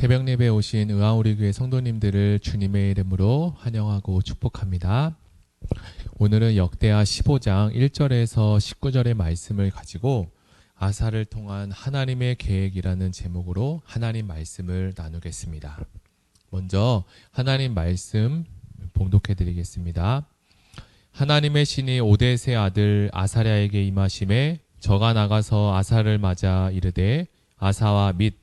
새벽 예배에 오신 의아우리교회 성도님들을 주님의 이름으로 환영하고 축복합니다. 오늘은 역대하 15장 1절에서 19절의 말씀을 가지고 아사를 통한 하나님의 계획이라는 제목으로 하나님 말씀을 나누겠습니다. 먼저 하나님 말씀 봉독해 드리겠습니다. 하나님의 신이 오뎃의 아들 아사랴에게 임하심에 저가 나가서 아사를 맞아 이르되 아사와 및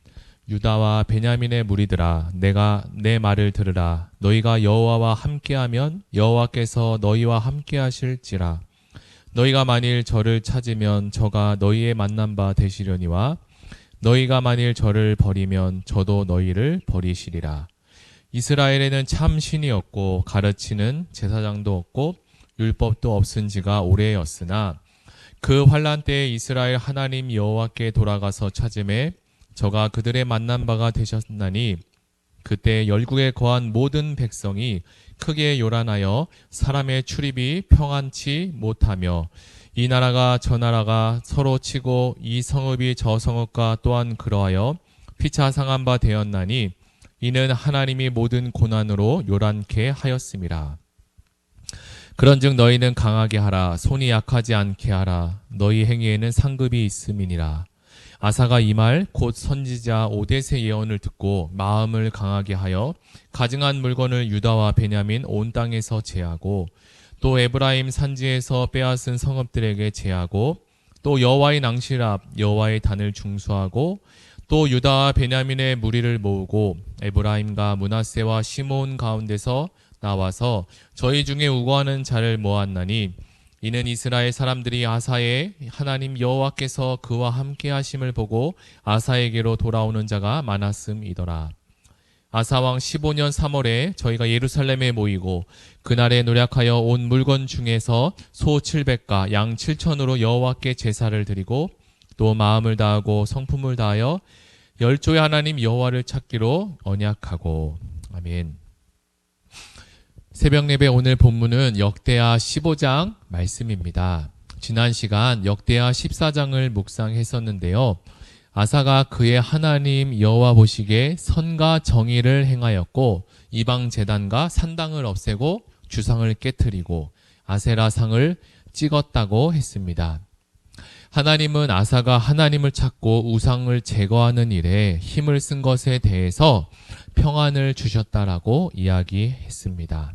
유다와 베냐민의 무리들아, 내가 내 말을 들으라. 너희가 여호와와 함께하면 여호와께서 너희와 함께하실지라. 너희가 만일 저를 찾으면 저가 너희의 만난 바 되시려니와 너희가 만일 저를 버리면 저도 너희를 버리시리라. 이스라엘에는 참 신이 없고 가르치는 제사장도 없고 율법도 없은 지가 오래였으나 그 환난 때에 이스라엘 하나님 여호와께 돌아가서 찾음에 저가 그들의 만난 바가 되셨나니 그때 열국에 거한 모든 백성이 크게 요란하여 사람의 출입이 평안치 못하며 이 나라가 저 나라가 서로 치고 이 성읍이 저 성읍과 또한 그러하여 피차 상한 바 되었나니 이는 하나님이 모든 고난으로 요란케 하였음이라. 그런즉 너희는 강하게 하라. 손이 약하지 않게 하라. 너희 행위에는 상급이 있음이니라. 아사가 이 말 곧 선지자 오뎃의 예언을 듣고 마음을 강하게 하여 가증한 물건을 유다와 베냐민 온 땅에서 제하고 또 에브라임 산지에서 빼앗은 성읍들에게 제하고 또 여호와의 낭실 앞 여호와의 단을 중수하고 또 유다와 베냐민의 무리를 모으고 에브라임과 므낫세와 시므온 가운데서 나와서 저희 중에 우거하는 자를 모았나니 이는 이스라엘 사람들이 아사의 하나님 여호와께서 그와 함께 하심을 보고 아사에게로 돌아오는 자가 많았음이더라. 아사왕 15년 3월에 저희가 예루살렘에 모이고 그날에 노력하여 온 물건 중에서 소 700과 양 7천으로 여호와께 제사를 드리고 또 마음을 다하고 성품을 다하여 열조의 하나님 여호와를 찾기로 언약하고. 아멘. 새벽 예배 오늘 본문은 역대하 15장 말씀입니다. 지난 시간 역대하 14장을 묵상했었는데요. 아사가 그의 하나님 여호와 보시기에 선과 정의를 행하였고 이방 제단과 산당을 없애고 주상을 깨트리고 아세라상을 찍었다고 했습니다. 하나님은 아사가 하나님을 찾고 우상을 제거하는 일에 힘을 쓴 것에 대해서 평안을 주셨다라고 이야기했습니다.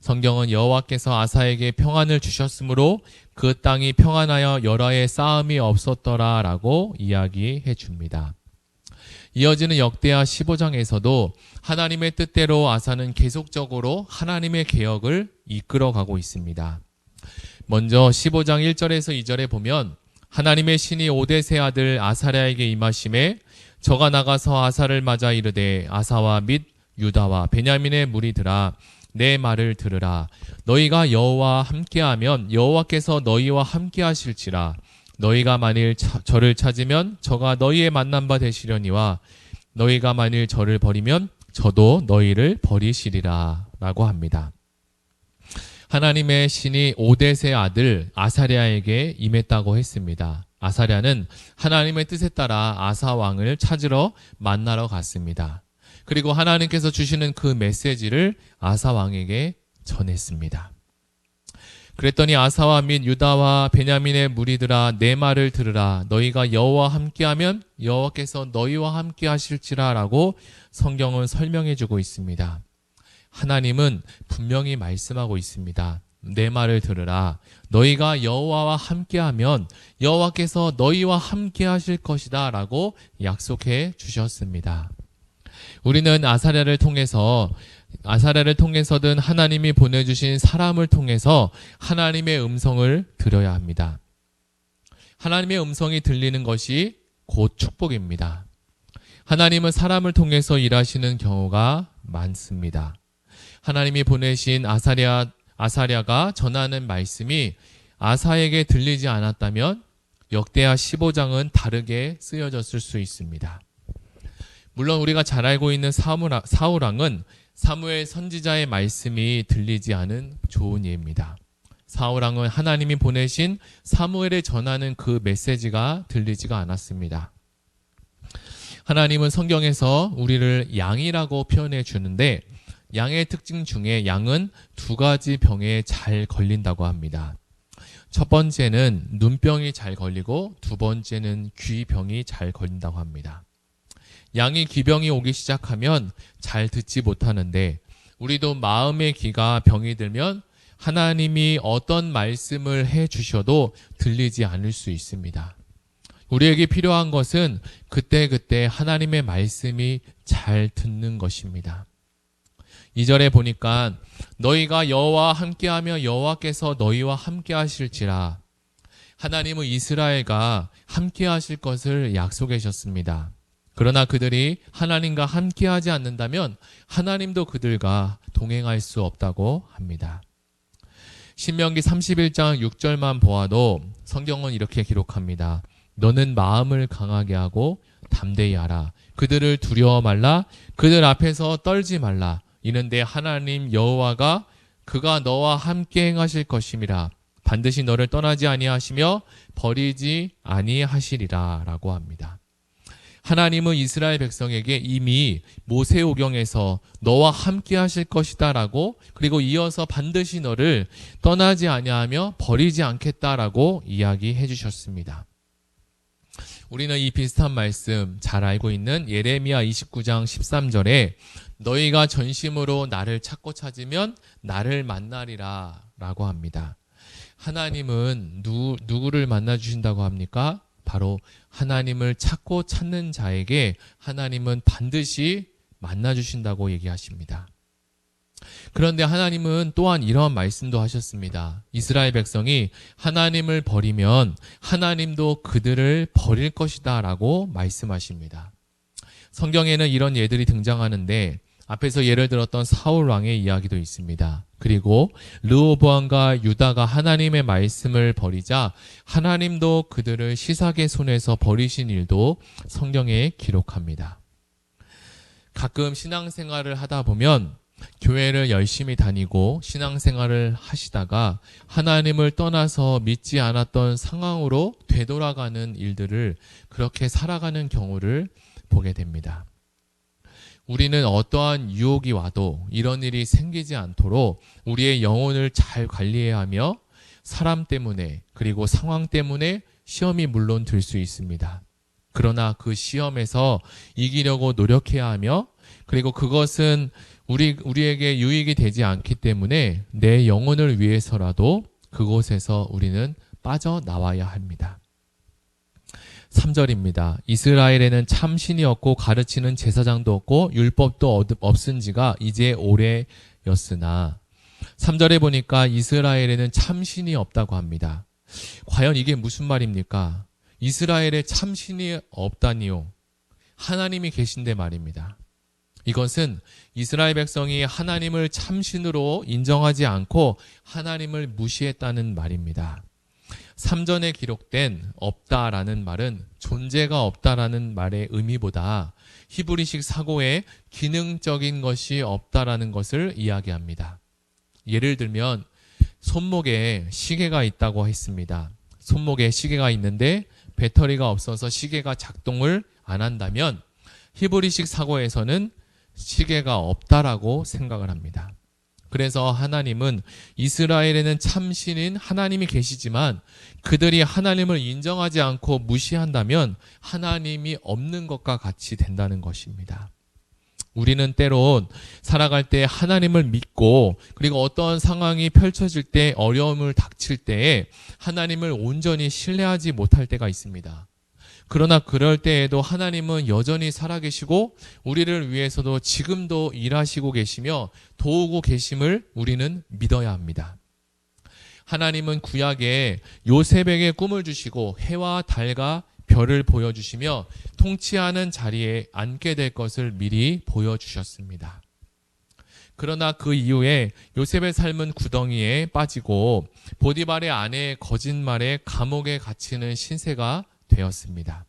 성경은 여호와께서 아사에게 평안을 주셨으므로 그 땅이 평안하여 여러 해 싸움이 없었더라라고 이야기해 줍니다. 이어지는 역대하 15장에서도 하나님의 뜻대로 아사는 계속적으로 하나님의 개혁을 이끌어가고 있습니다. 먼저 15장 1절에서 2절에 보면 하나님의 신이 오뎃의 아들 아사랴에게 임하심에 저가 나가서 아사를 맞아 이르되 아사와 및 유다와 베냐민의 무리들아 내 말을 들으라. 너희가 여호와와 함께하면 여호와께서 너희와 함께하실지라. 너희가 만일 저를 찾으면 저가 너희의 만난 바 되시려니와 너희가 만일 저를 버리면 저도 너희를 버리시리라 라고 합니다. 하나님의 신이 오뎃의 아들 아사랴에게 임했다고 했습니다. 아사랴는 하나님의 뜻에 따라 아사 왕을 찾으러 만나러 갔습니다. 그리고 하나님께서 주시는 그 메시지를 아사 왕에게 전했습니다. 그랬더니 아사와 및 유다와 베냐민의 무리들아 내 말을 들으라. 너희가 여호와와 함께하면 여호와께서 너희와 함께 하실지라 라고 성경은 설명해 주고 있습니다. 하나님은 분명히 말씀하고 있습니다. 내 말을 들으라. 너희가 여호와와 함께하면 여호와께서 너희와 함께 하실 것이다 라고 약속해 주셨습니다. 우리는 아사랴를 통해서든 하나님이 보내주신 사람을 통해서 하나님의 음성을 들어야 합니다. 하나님의 음성이 들리는 것이 곧 축복입니다. 하나님은 사람을 통해서 일하시는 경우가 많습니다. 하나님이 보내신 아사랴가 전하는 말씀이 아사에게 들리지 않았다면 역대하 15장은 다르게 쓰여졌을 수 있습니다. 물론 우리가 잘 알고 있는 사울왕은 사무엘 선지자의 말씀이 들리지 않은 좋은 예입니다. 사울왕은 하나님이 보내신 사무엘에 전하는 그 메시지가 들리지가 않았습니다. 하나님은 성경에서 우리를 양이라고 표현해 주는데 양의 특징 중에 양은 두 가지 병에 잘 걸린다고 합니다. 첫 번째는 눈병이 잘 걸리고 두 번째는 귀병이 잘 걸린다고 합니다. 양이 귀병이 오기 시작하면 잘 듣지 못하는데 우리도 마음의 귀가 병이 들면 하나님이 어떤 말씀을 해 주셔도 들리지 않을 수 있습니다. 우리에게 필요한 것은 그때그때 하나님의 말씀이 잘 듣는 것입니다. 2절에 보니까 너희가 여호와와 함께하며 여호와께서 너희와 함께하실지라. 하나님은 이스라엘과 함께하실 것을 약속해 주셨습니다. 그러나 그들이 하나님과 함께하지 않는다면 하나님도 그들과 동행할 수 없다고 합니다. 신명기 31장 6절만 보아도 성경은 이렇게 기록합니다. 너는 마음을 강하게 하고 담대히 하라. 그들을 두려워 말라. 그들 앞에서 떨지 말라. 이는데 하나님 여호와가 그가 너와 함께 행하실 것임이라. 반드시 너를 떠나지 아니하시며 버리지 아니하시리라 라고 합니다. 하나님은 이스라엘 백성에게 이미 모세오경에서 너와 함께 하실 것이다 라고, 그리고 이어서 반드시 너를 떠나지 아니하며 버리지 않겠다라고 이야기해 주셨습니다. 우리는 이 비슷한 말씀 잘 알고 있는 예레미야 29장 13절에 너희가 전심으로 나를 찾으면 나를 만나리라 라고 합니다. 하나님은 누구를 만나 주신다고 합니까? 바로 하나님을 찾고 찾는 자에게 하나님은 반드시 만나 주신다고 얘기하십니다. 그런데 하나님은 또한 이런 말씀도 하셨습니다. 이스라엘 백성이 하나님을 버리면 하나님도 그들을 버릴 것이다 라고 말씀하십니다. 성경에는 이런 예들이 등장하는데 앞에서 예를 들었던 사울 왕의 이야기도 있습니다. 그리고 르호보암과 유다가 하나님의 말씀을 버리자 하나님도 그들을 시삭의 손에서 버리신 일도 성경에 기록합니다. 가끔 신앙생활을 하다 보면 교회를 열심히 다니고 신앙생활을 하시다가 하나님을 떠나서 믿지 않았던 상황으로 되돌아가는 일들을 그렇게 살아가는 경우를 보게 됩니다. 우리는 어떠한 유혹이 와도 이런 일이 생기지 않도록 우리의 영혼을 잘 관리해야 하며 사람 때문에 그리고 상황 때문에 시험이 물론 들 수 있습니다. 그러나 그 시험에서 이기려고 노력해야 하며 그리고 그것은 우리에게 유익이 되지 않기 때문에 내 영혼을 위해서라도 그곳에서 우리는 빠져나와야 합니다. 3절입니다. 이스라엘에는 참신이 없고 가르치는 제사장도 없고 율법도 없은 지가 이제 오래였으나 3절에 보니까 이스라엘에는 참신이 없다고 합니다. 과연 이게 무슨 말입니까? 이스라엘에 참신이 없다니요. 하나님이 계신데 말입니다. 이것은 이스라엘 백성이 하나님을 참신으로 인정하지 않고 하나님을 무시했다는 말입니다. 3절에 기록된 없다라는 말은 존재가 없다라는 말의 의미보다 히브리식 사고에 기능적인 것이 없다라는 것을 이야기합니다. 예를 들면 손목에 시계가 있다고 했습니다. 손목에 시계가 있는데 배터리가 없어서 시계가 작동을 안 한다면 히브리식 사고에서는 시계가 없다라고 생각을 합니다. 그래서 하나님은 이스라엘에는 참신인 하나님이 계시지만 그들이 하나님을 인정하지 않고 무시한다면 하나님이 없는 것과 같이 된다는 것입니다. 우리는 때론 살아갈 때 하나님을 믿고 그리고 어떤 상황이 펼쳐질 때 어려움을 닥칠 때에 하나님을 온전히 신뢰하지 못할 때가 있습니다. 그러나 그럴 때에도 하나님은 여전히 살아계시고 우리를 위해서도 지금도 일하시고 계시며 도우고 계심을 우리는 믿어야 합니다. 하나님은 구약에 요셉에게 꿈을 주시고 해와 달과 별을 보여주시며 통치하는 자리에 앉게 될 것을 미리 보여주셨습니다. 그러나 그 이후에 요셉의 삶은 구덩이에 빠지고 보디발의 아내의 거짓말에 감옥에 갇히는 신세가 되었습니다.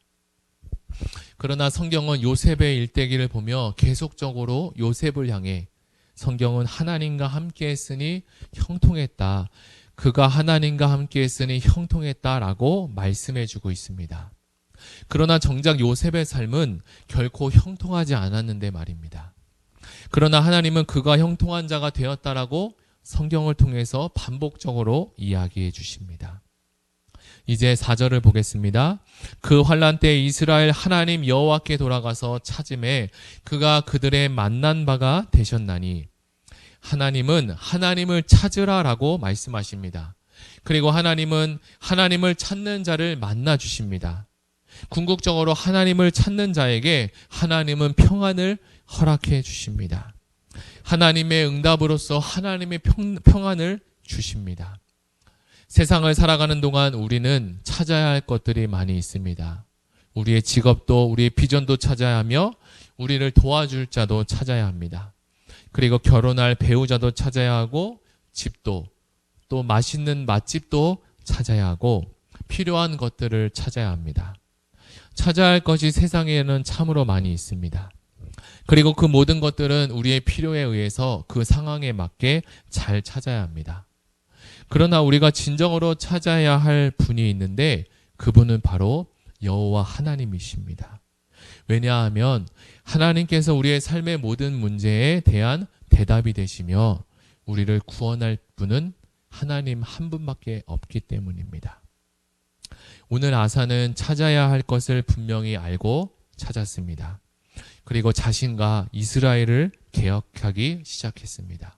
그러나 성경은 요셉의 일대기를 보며 계속적으로 요셉을 향해 성경은 하나님과 함께 했으니 형통했다. 그가 하나님과 함께 했으니 형통했다라고 말씀해 주고 있습니다. 그러나 정작 요셉의 삶은 결코 형통하지 않았는데 말입니다. 그러나 하나님은 그가 형통한 자가 되었다라고 성경을 통해서 반복적으로 이야기해 주십니다. 이제 4절을 보겠습니다. 그 환난 때 이스라엘 하나님 여호와께 돌아가서 찾음에 그가 그들의 만난 바가 되셨나니, 하나님은 하나님을 찾으라라고 말씀하십니다. 그리고 하나님은 하나님을 찾는 자를 만나 주십니다. 궁극적으로 하나님을 찾는 자에게 하나님은 평안을 허락해 주십니다. 하나님의 응답으로서 하나님의 평안을 주십니다. 세상을 살아가는 동안 우리는 찾아야 할 것들이 많이 있습니다. 우리의 직업도 우리의 비전도 찾아야 하며 우리를 도와줄 자도 찾아야 합니다. 그리고 결혼할 배우자도 찾아야 하고 집도 또 맛있는 맛집도 찾아야 하고 필요한 것들을 찾아야 합니다. 찾아야 할 것이 세상에는 참으로 많이 있습니다. 그리고 그 모든 것들은 우리의 필요에 의해서 그 상황에 맞게 잘 찾아야 합니다. 그러나 우리가 진정으로 찾아야 할 분이 있는데 그분은 바로 여호와 하나님이십니다. 왜냐하면 하나님께서 우리의 삶의 모든 문제에 대한 대답이 되시며 우리를 구원할 분은 하나님 한 분밖에 없기 때문입니다. 오늘 아사는 찾아야 할 것을 분명히 알고 찾았습니다. 그리고 자신과 이스라엘을 개혁하기 시작했습니다.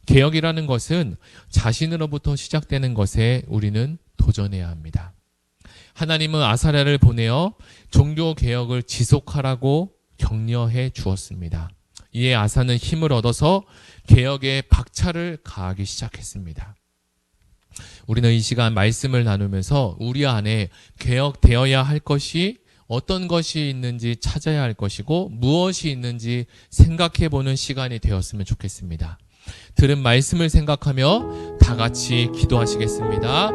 개혁이라는 것은 자신으로부터 시작되는 것에 우리는 도전해야 합니다. 하나님은 아사랴를 보내어 종교 개혁을 지속하라고 격려해 주었습니다. 이에 아사는 힘을 얻어서 개혁에 박차를 가하기 시작했습니다. 우리는 이 시간 말씀을 나누면서 우리 안에 개혁되어야 할 것이 어떤 것이 있는지 찾아야 할 것이고 무엇이 있는지 생각해 보는 시간이 되었으면 좋겠습니다. 들은 말씀을 생각하며 다 같이 기도하시겠습니다.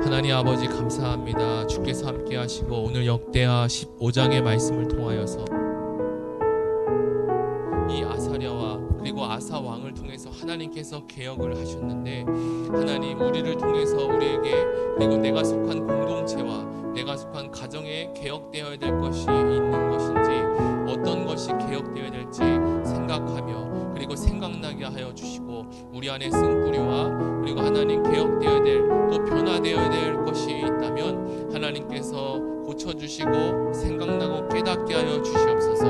하나님 아버지 감사합니다. 주께서 함께 하시고 오늘 역대하 15장의 말씀을 통하여서 이 아사랴와 그리고 아사 왕을 통해서 하나님께서 개혁을 하셨는데, 하나님 우리를 통해서 우리에게 그리고 내가 속한 공동체와 내가 속한 가정에 개혁되어야 될 것이 있는 것인지 어떤 것이 개혁되어야 될지 생각하며 그리고 생각나게 하여 주시고 우리 안에 쓴뿌리와 그리고 하나님 개혁되어야 될 또 변화되어야 될 것이 있다면 하나님께서 고쳐주시고 생각나고 깨닫게 하여 주시옵소서.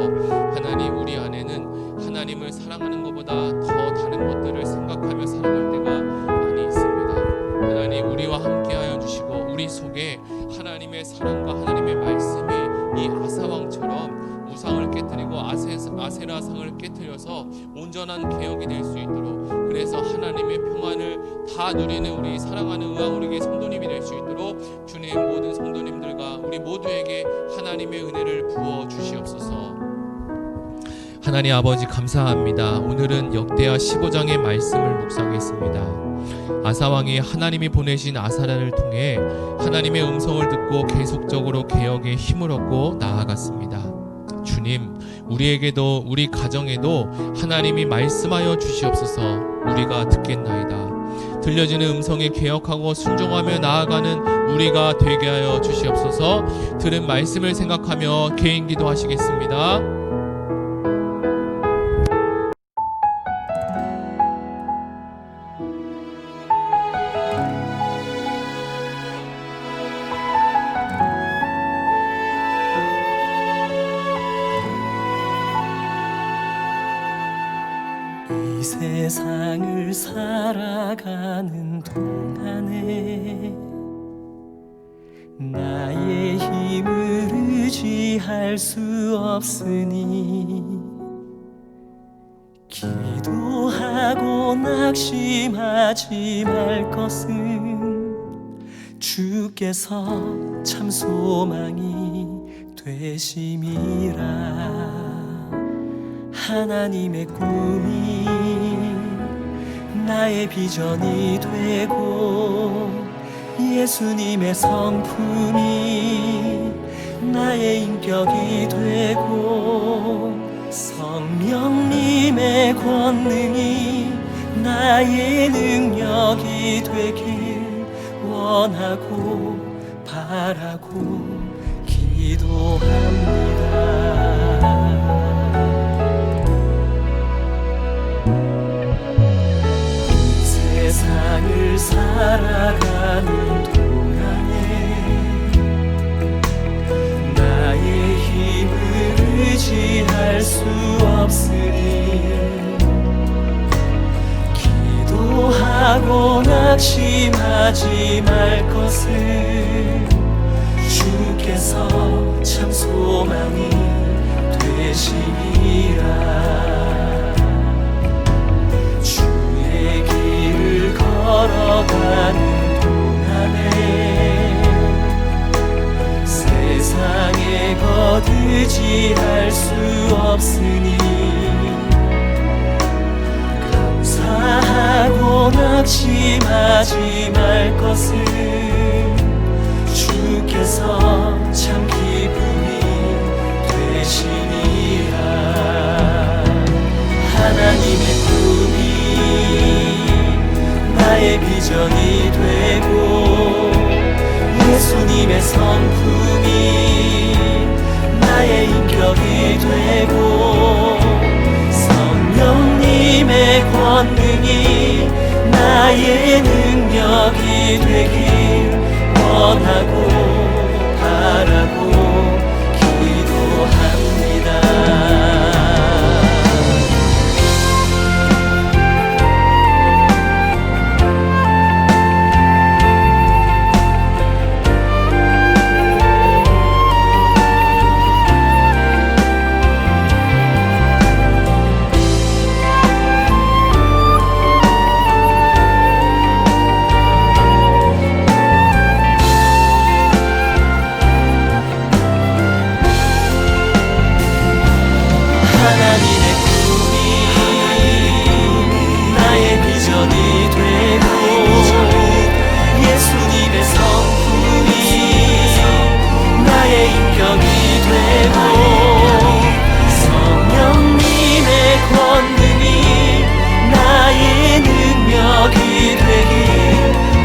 하나님 우리 안에는 하나님을 사랑하는 것보다 더 다른 것들을 생각하며 살아갈 때가 많이 있습니다. 하나님 우리와 함께 하여 주시고 우리 속에 하나님의 사랑과 하나님의 말씀이 이 아사왕처럼 우상을 깨뜨리고 아세라상을 깨뜨려서 온전한 개혁이 될 수 있도록, 그래서 하나님의 평안을 다 누리는 우리 사랑하는 의왕우리교회 성도님이 될 수 있도록 주님 모든 성도님들과 우리 모두에게 하나님의 은혜를 부어 주시옵소서. 하나님 아버지 감사합니다. 오늘은 역대하 15장의 말씀을 묵상했습니다. 아사왕이 하나님이 보내신 아사랴를 통해 하나님의 음성을 듣고 계속적으로 개혁에 힘을 얻고 나아갔습니다. 주님, 우리에게도 우리 가정에도 하나님이 말씀하여 주시옵소서. 우리가 듣겠나이다. 들려지는 음성에 개혁하고 순종하며 나아가는 우리가 되게 하여 주시옵소서. 들은 말씀을 생각하며 개인 기도하시겠습니다. 이 세상을 살아가는 동안에 나의 힘을 의지할 수 없으니 기도하고 낙심하지 말 것은 주께서 참 소망이 되심이라. 하나님의 꿈이 나의 비전이 되고 예수님의 성품이 나의 인격이 되고 성령님의 권능이 나의 능력이 되길 원하고 바라고 기도합니다. 세상을 살아가는 동안에 나의 힘을 의지할 수 없으니 기도하고 낙심하지 말 것을 주께서 참 소망이 되시니라. 주의 길을 걸어가는 동안에 세상에 거두지할 수 없으니 감사하고 낙심하지 말 것을 주께서 참 기쁨이 되시니라. 하나님의 꿈이 나의 비전이 되고 예수님의 성품이 나의 인격이 되고 성령님의 권능이 나의 능력이 되길 원하고 바라고 기도합니다. 하나님의 꿈이 나의 비전이 되고 예수님의 성품이 나의 인격이 되고 성령님의 권능이 나의 능력이 되길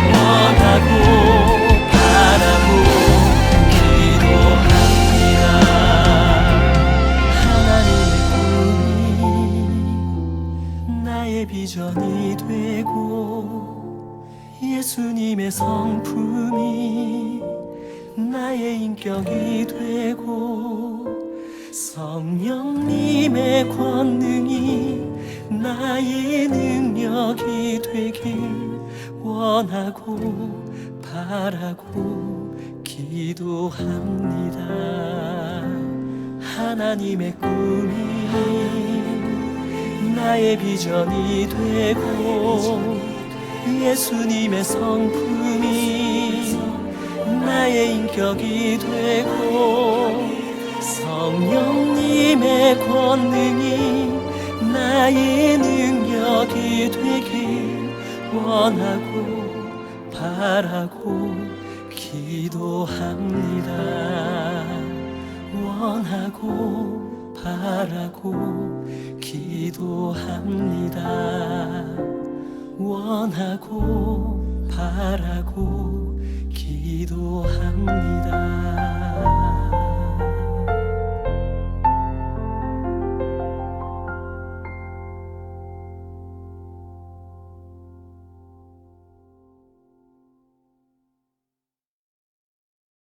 원하고 바라고 기도합니다. 나의 비전이 되고 예수님의 성품이 나의 인격이 되고 성령님의 권능이 나의 능력이 되길 원하고 바라고 기도합니다. 하나님의 꿈이 나의 비전이 되고 예수님의 성품이 나의 인격이 되고 성령님의 권능이 나의 능력이 되길 원하고 바라고 기도합니다. 원하고 바라고 기도합니다. 원하고 바라고 기도합니다.